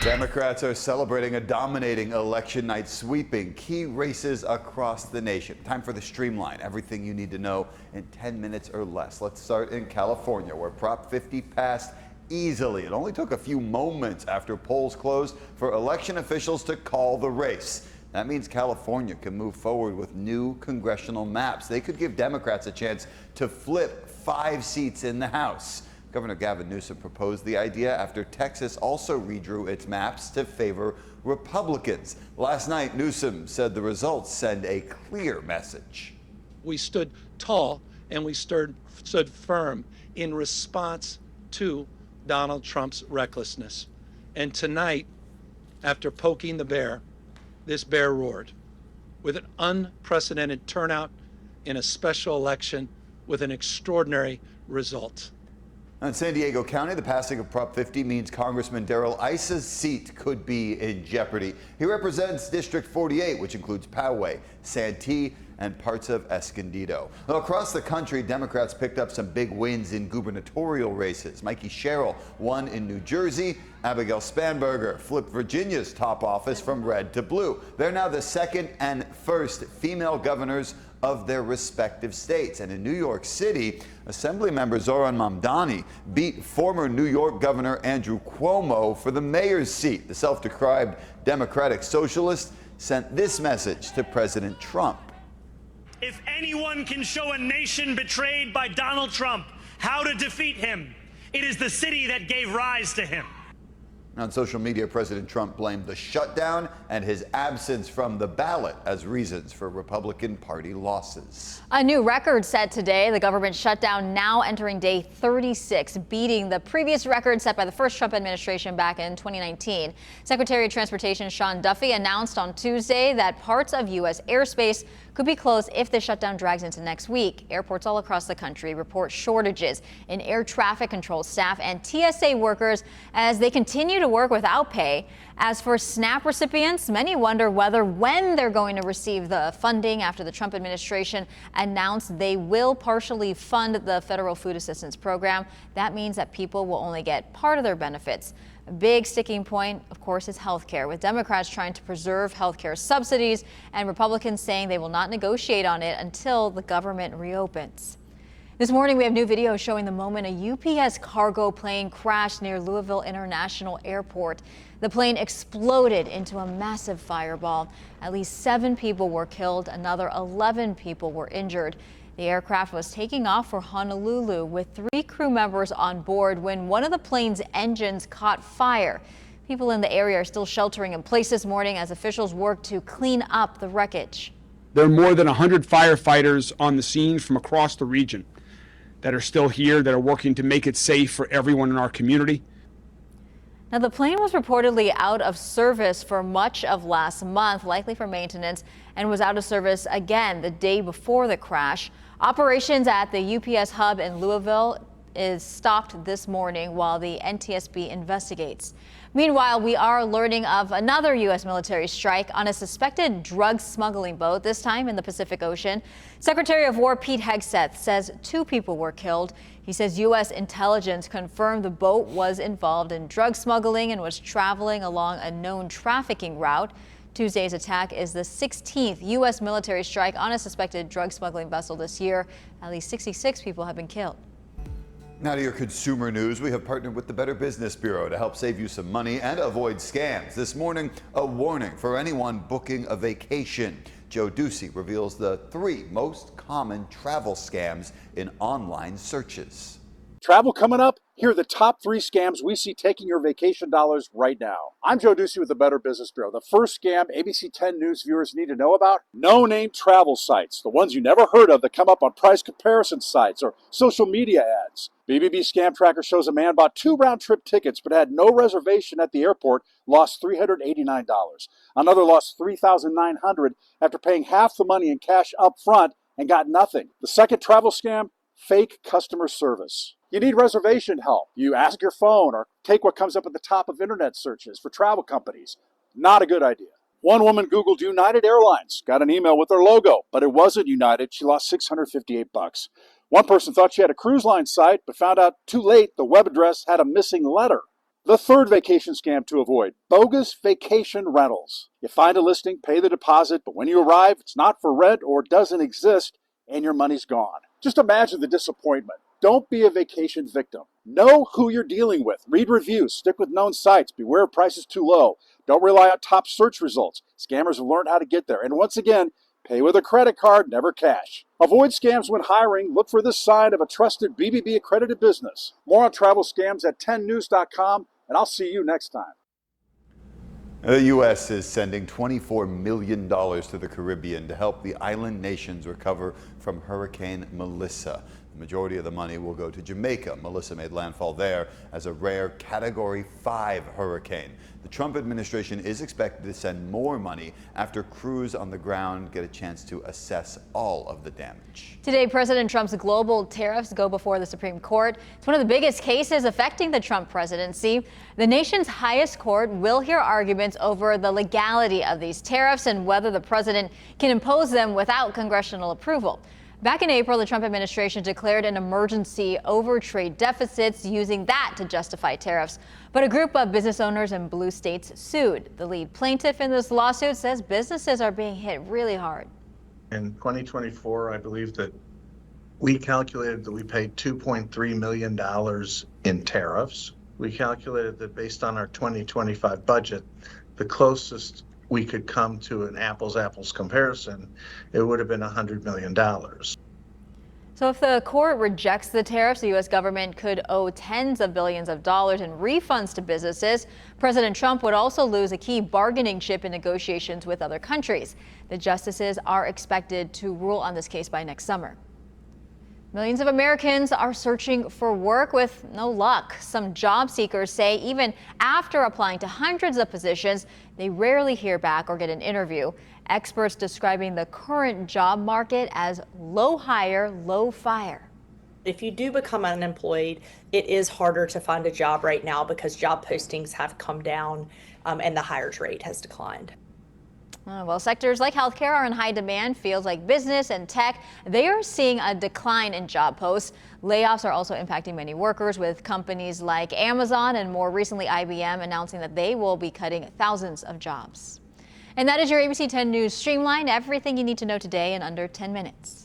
Democrats are celebrating a dominating election night, sweeping key races across the nation. Time for the Streamline, everything you need to know in 10 minutes or less. Let's start in California, where Prop 50 passed easily. It only took a few moments after polls closed for election officials to call the race. That means California can move forward with new congressional maps. They could give Democrats a chance to flip 5 seats in the House. Governor Gavin Newsom proposed the idea after Texas also redrew its maps to favor Republicans. Last night, Newsom said the results send a clear message. We stood tall and we stood firm in response to Donald Trump's recklessness. And tonight, after poking the bear, this bear roared with an unprecedented turnout in a special election with an extraordinary result. In San Diego County, the passing of Prop 50 means Congressman Darrell Issa's seat could be in jeopardy. He represents District 48, which includes Poway, Santee, and parts of Escondido. Now, across the country, Democrats picked up some big wins in gubernatorial races. Mikey Sherrill won in New Jersey. Abigail Spanberger flipped Virginia's top office from red to blue. They're now the second and first female governors of their respective states. And in New York City, Assemblymember Zohran Mamdani beat former New York Governor Andrew Cuomo for the mayor's seat. The self-described Democratic Socialist sent this message to President Trump. If anyone can show a nation betrayed by Donald Trump how to defeat him, it is the city that gave rise to him. On social media, President Trump blamed the shutdown and his absence from the ballot as reasons for Republican Party losses. A new record set today. The government shutdown now entering day 36, beating the previous record set by the first Trump administration back in 2019. Secretary of Transportation Sean Duffy announced on Tuesday that parts of U.S. airspace could be closed if the shutdown drags into next week. Airports all across the country report shortages in air traffic control staff and TSA workers as they continue to work without pay. As for SNAP recipients, many wonder when they're going to receive the funding after the Trump administration announced they will partially fund the federal food assistance program. That means that people will only get part of their benefits. A big sticking point, of course, is health care, with Democrats trying to preserve health care subsidies and Republicans saying they will not negotiate on it until the government reopens. This morning, we have new video showing the moment a UPS cargo plane crashed near Louisville International Airport. The plane exploded into a massive fireball. At least 7 people were killed. Another 11 people were injured. The aircraft was taking off for Honolulu with 3 crew members on board when one of the plane's engines caught fire. People in the area are still sheltering in place this morning as officials work to clean up the wreckage. There are more than 100 firefighters on the scene from across the region that are still here, that are working to make it safe for everyone in our community. Now, the plane was reportedly out of service for much of last month, likely for maintenance, and was out of service again the day before the crash. Operations at the UPS hub in Louisville is stopped this morning while the NTSB investigates. Meanwhile, we are learning of another U.S. military strike on a suspected drug smuggling boat, this time in the Pacific Ocean. Secretary of War Pete Hegseth says 2 people were killed. He says U.S. intelligence confirmed the boat was involved in drug smuggling and was traveling along a known trafficking route. Tuesday's attack is the 16th U.S. military strike on a suspected drug smuggling vessel this year. At least 66 people have been killed. Now to your consumer news. We have partnered with the Better Business Bureau to help save you some money and avoid scams. This morning, a warning for anyone booking a vacation. Joe Ducey reveals the 3 most common travel scams in online searches. Travel coming up? Here are the top 3 scams we see taking your vacation dollars right now. I'm Joe Ducey with the Better Business Bureau. The first scam ABC 10 News viewers need to know about: no-name travel sites, the ones you never heard of that come up on price comparison sites or social media ads. BBB Scam Tracker shows a man bought 2 round-trip tickets but had no reservation at the airport, lost $389. Another lost $3,900 after paying half the money in cash up front and got nothing. The second travel scam: fake customer service. You need reservation help. You ask your phone or take what comes up at the top of internet searches for travel companies. Not a good idea. One woman Googled United Airlines, got an email with their logo, but it wasn't United. She lost $658. One person thought she had a cruise line site, but found out too late the web address had a missing letter. The third vacation scam to avoid: bogus vacation rentals. You find a listing, pay the deposit, but when you arrive, it's not for rent or doesn't exist, and your money's gone. Just imagine the disappointment. Don't be a vacation victim. Know who you're dealing with. Read reviews. Stick with known sites. Beware of prices too low. Don't rely on top search results. Scammers have learned how to get there. And once again, pay with a credit card, never cash. Avoid scams when hiring. Look for this sign of a trusted BBB accredited business. More on travel scams at 10news.com, and I'll see you next time. The U.S. is sending $24 million to the Caribbean to help the island nations recover from Hurricane Melissa. The majority of the money will go to Jamaica. Melissa made landfall there as a rare Category 5 hurricane. The Trump administration is expected to send more money after crews on the ground get a chance to assess all of the damage. Today, President Trump's global tariffs go before the Supreme Court. It's one of the biggest cases affecting the Trump presidency. The nation's highest court will hear arguments over the legality of these tariffs and whether the president can impose them without congressional approval. Back in April, the Trump administration declared an emergency over trade deficits, using that to justify tariffs. But a group of business owners in blue states sued. The lead plaintiff in this lawsuit says businesses are being hit really hard. In 2024, I believe that we calculated that we paid $2.3 million in tariffs. We calculated that based on our 2025 budget, the closest we could come to an apples comparison, it would have been $100 million. So if the court rejects the tariffs, the U.S. government could owe tens of billions of dollars in refunds to businesses. President Trump would also lose a key bargaining chip in negotiations with other countries. The justices are expected to rule on this case by next summer. Millions of Americans are searching for work with no luck. Some job seekers say even after applying to hundreds of positions, they rarely hear back or get an interview. Experts describing the current job market as low hire, low fire. If you do become unemployed, it is harder to find a job right now because job postings have come down and the hires rate has declined. Well, sectors like healthcare are in high demand. Fields like business and tech, they are seeing a decline in job posts. Layoffs are also impacting many workers, with companies like Amazon and more recently IBM announcing that they will be cutting thousands of jobs. And that is your ABC 10 News Streamline. Everything you need to know today in under 10 minutes.